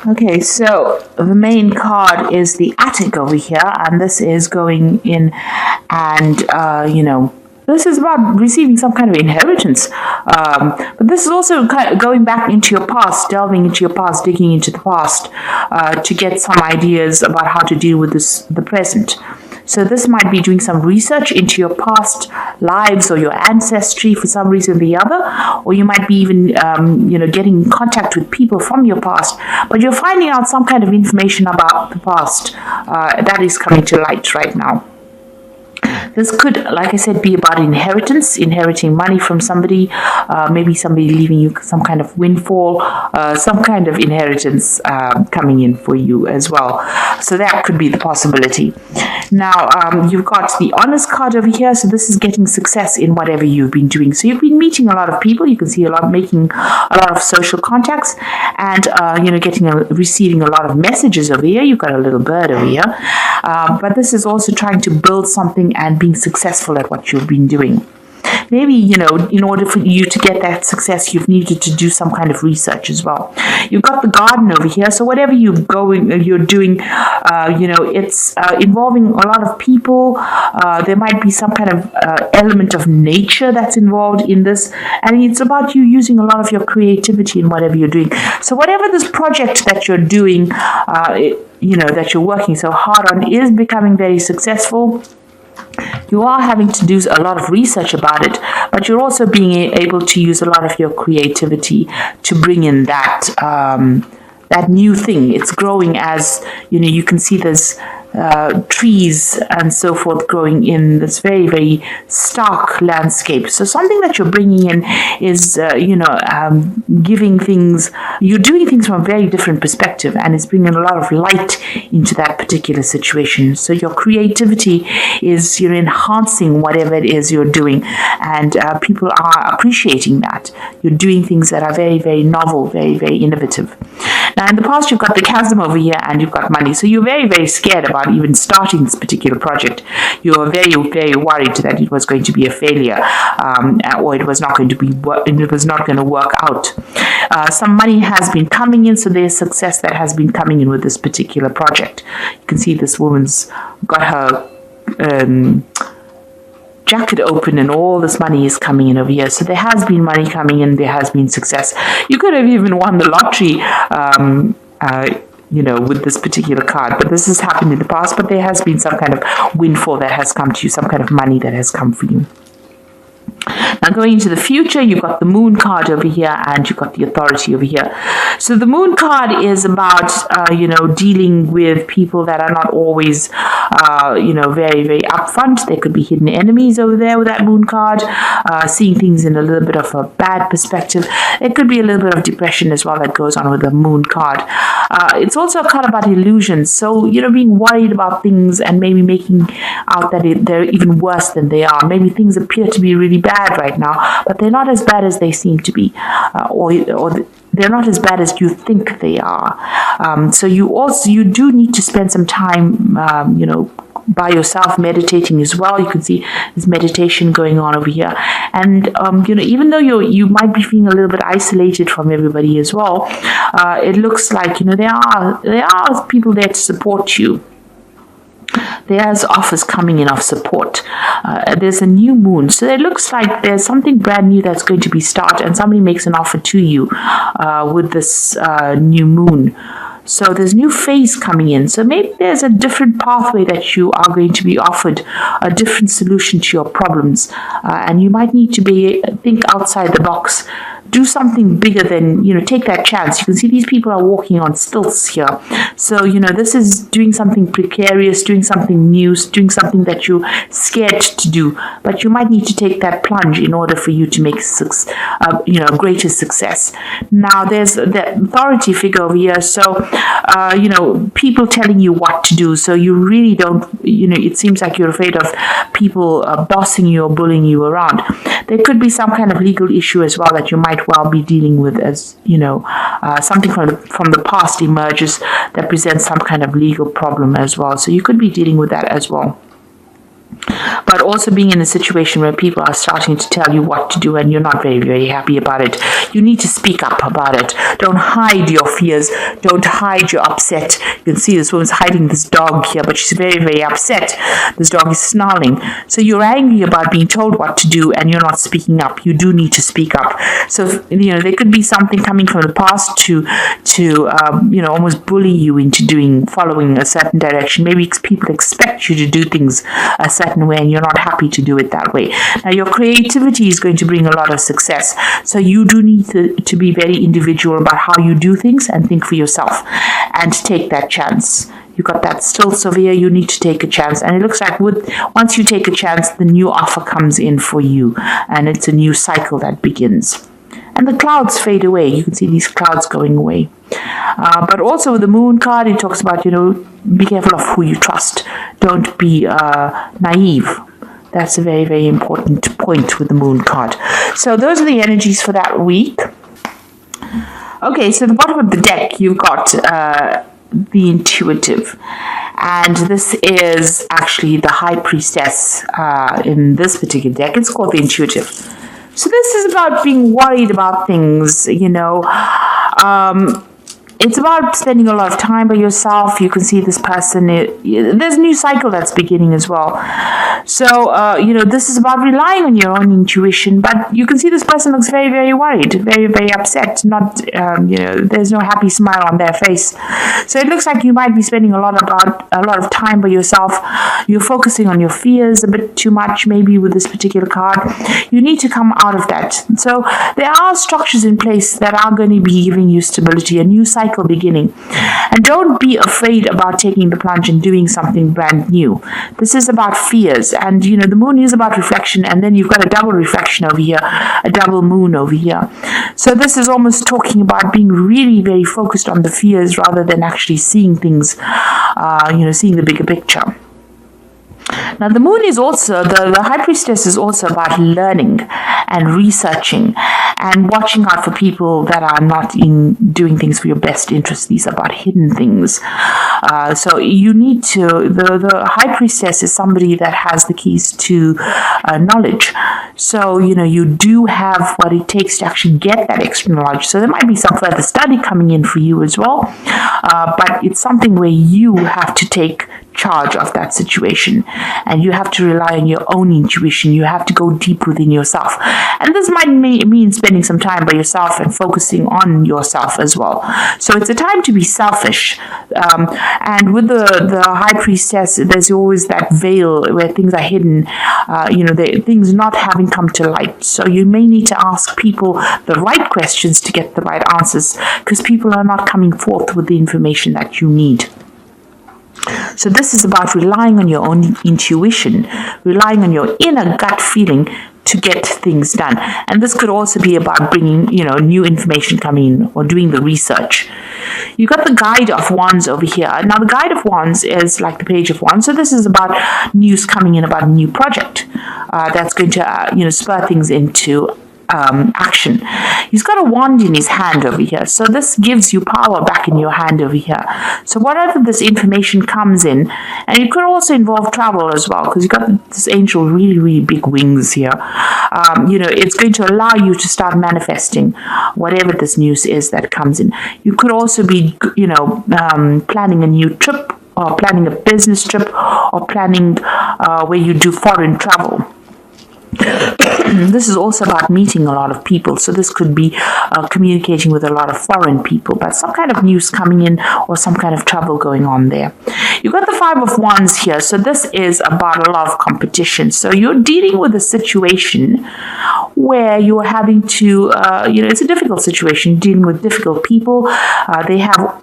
Okay, so the main card is the Attic over here, and this is going in and, this is about receiving some kind of inheritance. But this is also kind of going back into your past, delving into your past, digging into the past to get some ideas about how to deal with the present. So this might be doing some research into your past lives or your ancestry for some reason or the other, or you might be even, getting in contact with people from your past, but you're finding out some kind of information about the past that is coming to light right now. This could, like I said, be about inheritance, inheriting money from somebody, maybe somebody leaving you some kind of windfall, some kind of inheritance coming in for you as well. So that could be the possibility. Now, you've got the honest card over here. So this is getting success in whatever you've been doing. So you've been meeting a lot of people. You can see making a lot of social contacts and, receiving a lot of messages over here. You've got a little bird over here. But this is also trying to build something and being successful at what you've been doing. Maybe, in order for you to get that success, you've needed to do some kind of research as well. You've got the garden over here. So whatever you're doing, it's involving a lot of people. There might be some kind of element of nature that's involved in this. And it's about you using a lot of your creativity in whatever you're doing. So whatever this project that you're doing, that you're working so hard on is becoming very successful. You are having to do a lot of research about it, but you're also being able to use a lot of your creativity to bring in that new thing. It's growing as, you can see there's trees and so forth growing in this very, very stark landscape. So something that you're bringing in is, giving things, you're doing things from a very different perspective, and it's bringing a lot of light into that particular situation. So your creativity is, enhancing whatever it is you're doing, and people are appreciating that. You're doing things that are very, very novel, very, very innovative. Now, in the past, you've got the chasm over here and you've got money. So you're very, very scared about even starting this particular project. You were very, very worried that it was going to be a failure, or it was not going to work out. Some money has been coming in, so there's success that has been coming in with this particular project. You can see this woman's got her jacket open and all this money is coming in over here. So there has been money coming in, there has been success. You could have even won the lottery, with this particular card, but this has happened in the past, but there has been some kind of windfall that has come to you, some kind of money that has come for you. Now, going into the future, you've got the Moon card over here and you've got the Authority over here. So the Moon card is about, dealing with people that are not always, very, very upfront. There could be hidden enemies over there with that Moon card, seeing things in a little bit of a bad perspective. It could be a little bit of depression as well that goes on with the Moon card. It's also a card about illusions. So, being worried about things and maybe making out that they're even worse than they are. Maybe things appear to be really bad right now, but they're not as bad as they seem to be, or they're not as bad as you think they are. So you do need to spend some time, by yourself meditating as well. You can see this meditation going on over here, and even though you might be feeling a little bit isolated from everybody as well, it looks like there are people there to support you. There's offers coming in of support. There's a new moon. So it looks like there's something brand new that's going to be started, and somebody makes an offer to you with this new moon. So there's new phase coming in. So maybe there's a different pathway that you are going to be offered, a different solution to your problems. And you might need to think outside the box. Do something bigger than, take that chance. You can see these people are walking on stilts here. So, this is doing something precarious, doing something new, doing something that you're scared to do. But you might need to take that plunge in order for you to make, greater success. Now, there's the authority figure over here. So, people telling you what to do. So you really don't, it seems like you're afraid of people bossing you or bullying you around. There could be some kind of legal issue as well that you might well be dealing with, as something from the past emerges that presents some kind of legal problem as well. So you could be dealing with that as well. but also being in a situation where people are starting to tell you what to do and you're not very, very happy about it. You need to speak up about it. Don't hide your fears. Don't hide your upset. You can see this woman's hiding this dog here, but she's very, very upset. This dog is snarling. So you're angry about being told what to do and you're not speaking up. You do need to speak up. So, there could be something coming from the past to almost bully you into following a certain direction. Maybe people expect you to do things a certain way and you're not happy to do it that way. Now, your creativity is going to bring a lot of success. So you do need to be very individual about how you do things and think for yourself and take that chance. You got that still severe, you need to take a chance. And it looks like once you take a chance, the new offer comes in for you and it's a new cycle that begins. And the clouds fade away. You can see these clouds going away. But also with the moon card, it talks about, be careful of who you trust. Don't be naive. That's a very, very important point with the moon card. So those are the energies for that week. Okay, so at the bottom of the deck, you've got the intuitive. And this is actually the high priestess in this particular deck. It's called the intuitive. So this is about being worried about things, it's about spending a lot of time by yourself. You can see this person, there's a new cycle that's beginning as well. So, this is about relying on your own intuition, but you can see this person looks very, very worried, very, very upset. Not, there's no happy smile on their face. So it looks like you might be spending a lot of time by yourself. You're focusing on your fears a bit too much, maybe with this particular card. You need to come out of that. So there are structures in place that are going to be giving you stability, a new cycle beginning. And don't be afraid about taking the plunge and doing something brand new. This is about fears. And, the moon is about reflection. And then you've got a double reflection over here, a double moon over here. So this is almost talking about being really very focused on the fears rather than actually seeing things, seeing the bigger picture. Now, the moon is also, the high priestess is also about learning and researching and watching out for people that are not doing things for your best interest. These are about hidden things. So you need to, the high priestess is somebody that has the keys to knowledge. So, you do have what it takes to actually get that extra knowledge. So there might be some further study coming in for you as well. But it's something where you have to take charge of that situation and you have to rely on your own intuition. You have to go deep within yourself, and this might mean spending some time by yourself and focusing on yourself as well. So it's a time to be selfish, and with the high priestess, there's always that veil where things are hidden, things not having come to light. So you may need to ask people the right questions to get the right answers, because people are not coming forth with the information that you need. So this is about relying on your own intuition, relying on your inner gut feeling to get things done. And this could also be about bringing, new information coming in or doing the research. You got the Guide of Wands over here. Now, the Guide of Wands is like the Page of Wands. So this is about news coming in about a new project that's going to, spur things into action. He's got a wand in his hand over here, so this gives you power back in your hand over here. So whatever this information comes in, and it could also involve travel as well, because you've got this angel really, really big wings here. It's going to allow you to start manifesting whatever this news is that comes in. You could also be, planning a new trip, or planning a business trip, or planning where you do foreign travel. This is also about meeting a lot of people. So this could be communicating with a lot of foreign people, but some kind of news coming in or some kind of trouble going on there. You've got the Five of Wands here. So this is about a lot of competition. So you're dealing with a situation where you're having to, it's a difficult situation, dealing with difficult people. They have,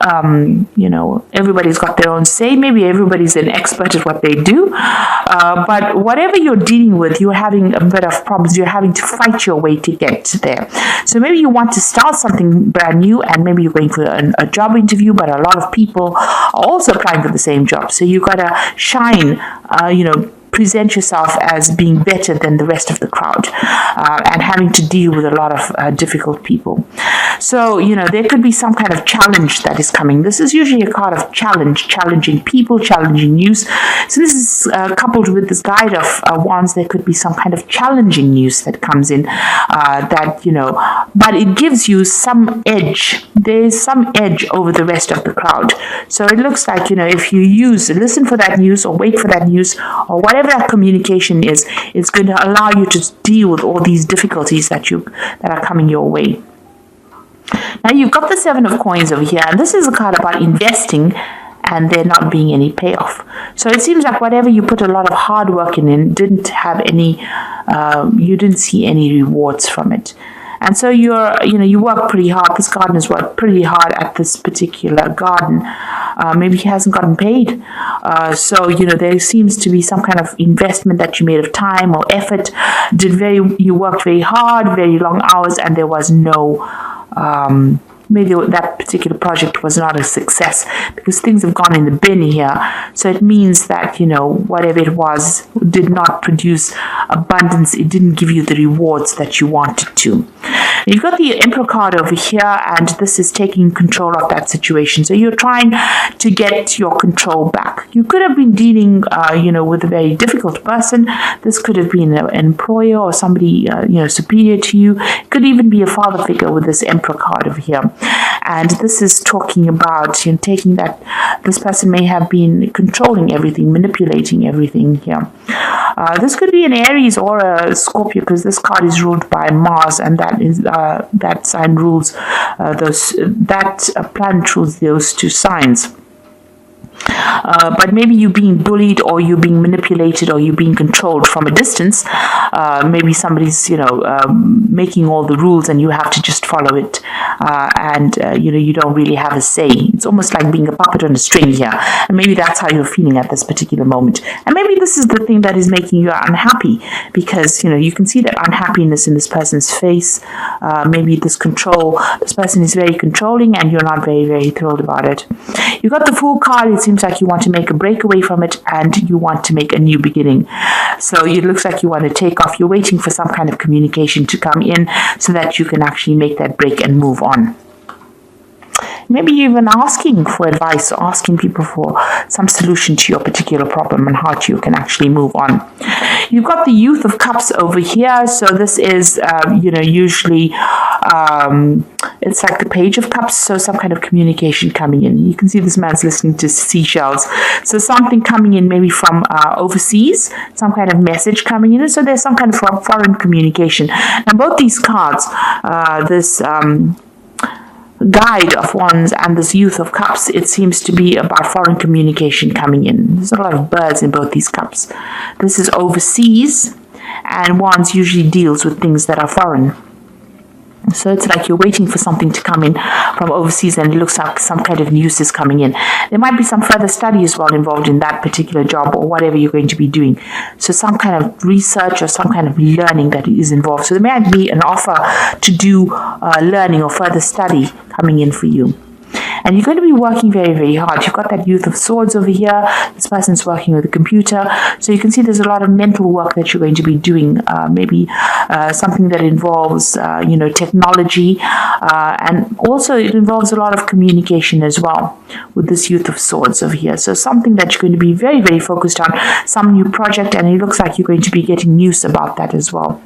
everybody's got their own say. Maybe everybody's an expert at what they do. But whatever you're dealing with, you're having a bit of problems. You're having to fight your way to get there. So maybe you want to start something brand new, and maybe you're going for a job interview, but a lot of people are also applying for the same job. So you got to shine, present yourself as being better than the rest of the crowd, and having to deal with a lot of difficult people. So, there could be some kind of challenge that is coming. This is usually a card of challenge, challenging people, challenging news. So this is coupled with this Guide of Wands. There could be some kind of challenging news that comes in, but it gives you some edge. There's some edge over the rest of the crowd. So it looks like, if you listen for that news or wait for that news or whatever that communication is, it's going to allow you to deal with all these difficulties that are coming your way. Now you've got the Seven of Coins over here, and this is a card about investing and there not being any payoff. So it seems like whatever you put a lot of hard work in didn't have any, you didn't see any rewards from it. And so you work pretty hard. This gardener's worked pretty hard at this particular garden. Maybe he hasn't gotten paid. So there seems to be some kind of investment that you made of time or effort. You worked very hard, very long hours, and there was no, maybe that particular project was not a success because things have gone in the bin here. So it means that, whatever it was did not produce abundance. It didn't give you the rewards that you wanted to. You've got the Emperor card over here, and this is taking control of that situation. So you're trying to get your control back. You could have been dealing, with a very difficult person. This could have been an employer or somebody, superior to you. It could even be a father figure with this Emperor card over here. And this is talking about taking that this person may have been controlling everything, manipulating everything here. This could be an Aries or a Scorpio because this card is ruled by Mars, and that sign rules that planet rules those two signs. But maybe you're being bullied or you're being manipulated or you're being controlled from a distance. Maybe somebody's, making all the rules and you have to just follow it. You don't really have a say. It's almost like being a puppet on a string here. And maybe that's how you're feeling at this particular moment. And maybe this is the thing that is making you unhappy because, you can see that unhappiness in this person's face. Maybe this person is very controlling and you're not very, very thrilled about it. You got the Fool card. It seems like you want to make a breakaway from it and you want to make a new beginning. So it looks like you want to take off. You're waiting for some kind of communication to come in so that you can actually make that break and move on. Maybe you're even asking for advice or asking people for some solution to your particular problem and how you can actually move on. You've got the Youth of Cups over here. So this is, usually it's like the Page of Cups. So some kind of communication coming in. You can see this man's listening to seashells. So something coming in maybe from overseas, some kind of message coming in. So there's some kind of foreign communication. Now both these cards, this Guide of Wands and this Youth of Cups, it seems to be about foreign communication coming in. There's a lot of birds in both these cups. This is overseas, and Wands usually deals with things that are foreign. So it's like you're waiting for something to come in from overseas and it looks like some kind of news is coming in. There might be some further study as well involved in that particular job or whatever you're going to be doing. So some kind of research or some kind of learning that is involved. So there might be an offer to do learning or further study coming in for you. And you're going to be working very, very hard. You've got that Youth of Swords over here. This person's working with a computer. So you can see there's a lot of mental work that you're going to be doing. Maybe something that involves, technology. And also it involves a lot of communication as well with this Youth of Swords over here. So something that you're going to be very, very focused on. Some new project, and it looks like you're going to be getting news about that as well.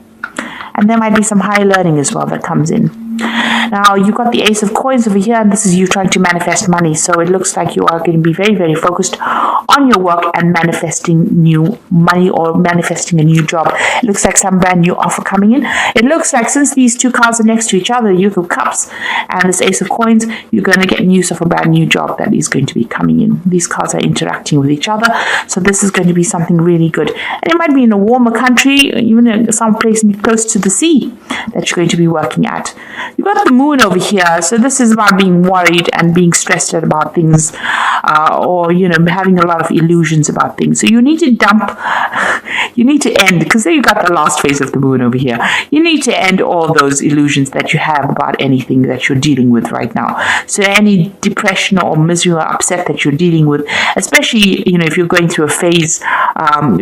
And there might be some high learning as well that comes in. Now, you've got the Ace of Coins over here, and this is you trying to manifest money. So it looks like you are going to be very, very focused on your work and manifesting new money or manifesting a new job. It looks like some brand new offer coming in. It looks like since these two cards are next to each other, Youth of Cups and this Ace of Coins, you're going to get news of a brand new job that is going to be coming in. These cards are interacting with each other. So this is going to be something really good. And it might be in a warmer country, even in some place close to the sea that you're going to be working at. You've got the Moon over here. So this is about being worried and being stressed about things or, having a lot of illusions about things. So you need to end, because there you got the last phase of the moon over here. You need to end all those illusions that you have about anything that you're dealing with right now. So any depression or misery or upset that you're dealing with, especially, if you're going through a phase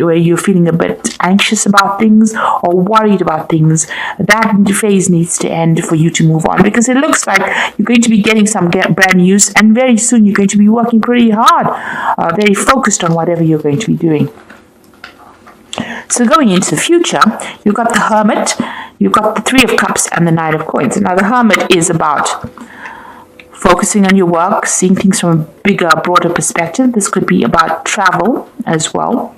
where you're feeling a bit anxious about things or worried about things, that phase needs to end for you to move on, because it looks like you're going to be getting some brand news, and very soon you're going to be working pretty hard, very focused on whatever you're going to be doing. So going into the future, you've got the Hermit, you've got the Three of Cups, and the Nine of Coins. Now the Hermit is about focusing on your work, seeing things from a bigger, broader perspective. This could be about travel as well.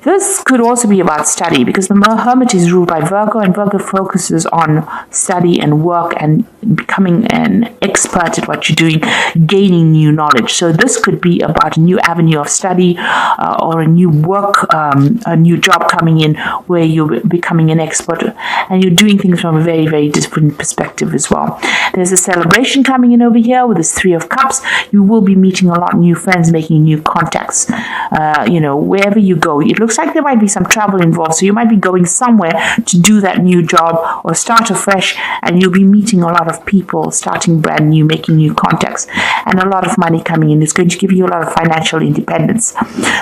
This could also be about study, because the Hermit is ruled by Virgo, and Virgo focuses on study and work and becoming an expert at what you're doing, gaining new knowledge. So this could be about a new avenue of study or a new work, a new job coming in where you're becoming an expert and you're doing things from a very, very different perspective as well. There's a celebration coming in over here with this Three of Cups. You will be meeting a lot of new friends, making new contacts. Wherever you go, it looks like there might be some travel involved, so you might be going somewhere to do that new job or start afresh, and you'll be meeting a lot of people, starting brand new, making new contacts, and a lot of money coming in. It's going to give you a lot of financial independence.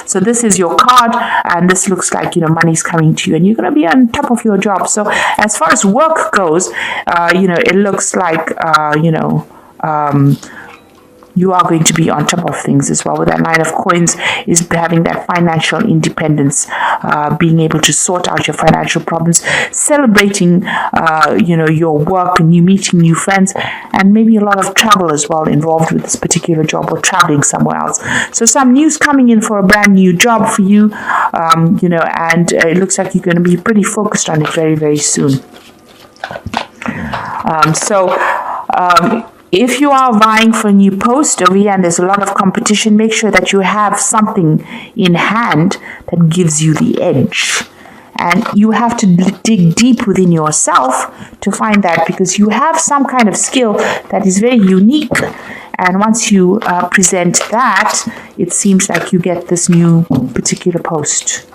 So this is your card, and this looks like money's coming to you, and you're going to be on top of your job. So as far as work goes, it looks like you are going to be on top of things as well. With that Nine of Coins is having that financial independence, being able to sort out your financial problems, celebrating, your work, and you meeting new friends, and maybe a lot of travel as well involved with this particular job, or traveling somewhere else. So some news coming in for a brand new job for you, and it looks like you're going to be pretty focused on it very, very soon. If you are vying for a new post over here and there's a lot of competition, make sure that you have something in hand that gives you the edge. And you have to dig deep within yourself to find that, because you have some kind of skill that is very unique. And once you present that, it seems like you get this new particular post.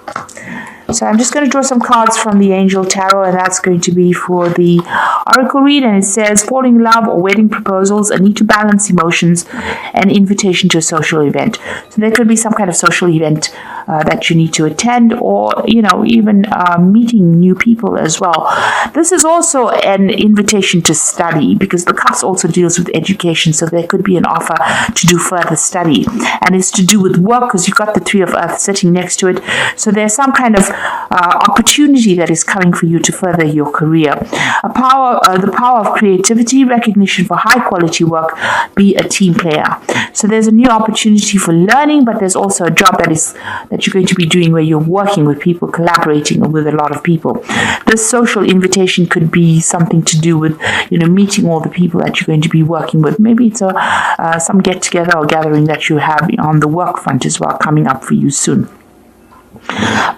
So I'm just going to draw some cards from the Angel Tarot, and that's going to be for the Oracle read. And it says, falling in love or wedding proposals, a need to balance emotions, an invitation to a social event. So there could be some kind of social event that you need to attend, or, even meeting new people as well. This is also an invitation to study, because the Cups also deals with education. So there could be an offer to do further study, and it's to do with work, because you've got the Three of Earth sitting next to it. So there's some kind of opportunity that is coming for you to further your career. The power of creativity, recognition for high quality work, be a team player. So there's a new opportunity for learning, but there's also a job that you're going to be doing where you're working with people, collaborating with a lot of people. This social invitation could be something to do with, meeting all the people that you're going to be working with. Maybe it's some get together or gathering that you have on the work front as well, coming up for you soon.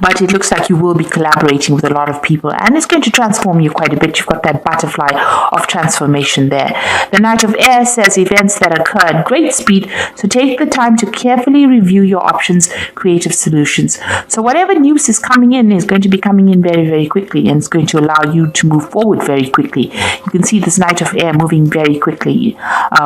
But it looks like you will be collaborating with a lot of people, and it's going to transform you quite a bit. You've got that butterfly of transformation there. The Knight of Air says events that occur at great speed, so take the time to carefully review your options, creative solutions. So whatever news is coming in is going to be coming in very, very quickly, and it's going to allow you to move forward very quickly. You can see this Knight of Air moving very quickly,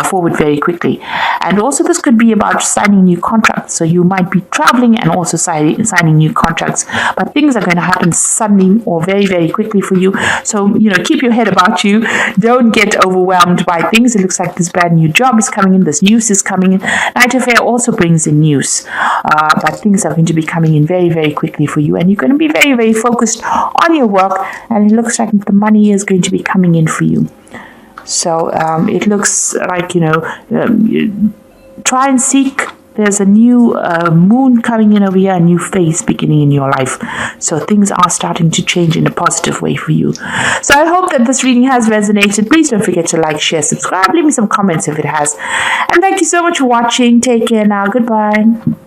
forward very quickly. And also this could be about signing new contracts. So you might be traveling and also signing new contracts, but things are going to happen suddenly or very, very quickly for you. So, keep your head about you. Don't get overwhelmed by things. It looks like this brand new job is coming in. This news is coming in. Knight of Air also brings in news, but things are going to be coming in very, very quickly for you, and you're going to be very, very focused on your work, and it looks like the money is going to be coming in for you. So it looks like, try and seek. There's a new moon coming in over here, a new phase beginning in your life. So things are starting to change in a positive way for you. So I hope that this reading has resonated. Please don't forget to like, share, subscribe. Leave me some comments if it has. And thank you so much for watching. Take care now. Goodbye.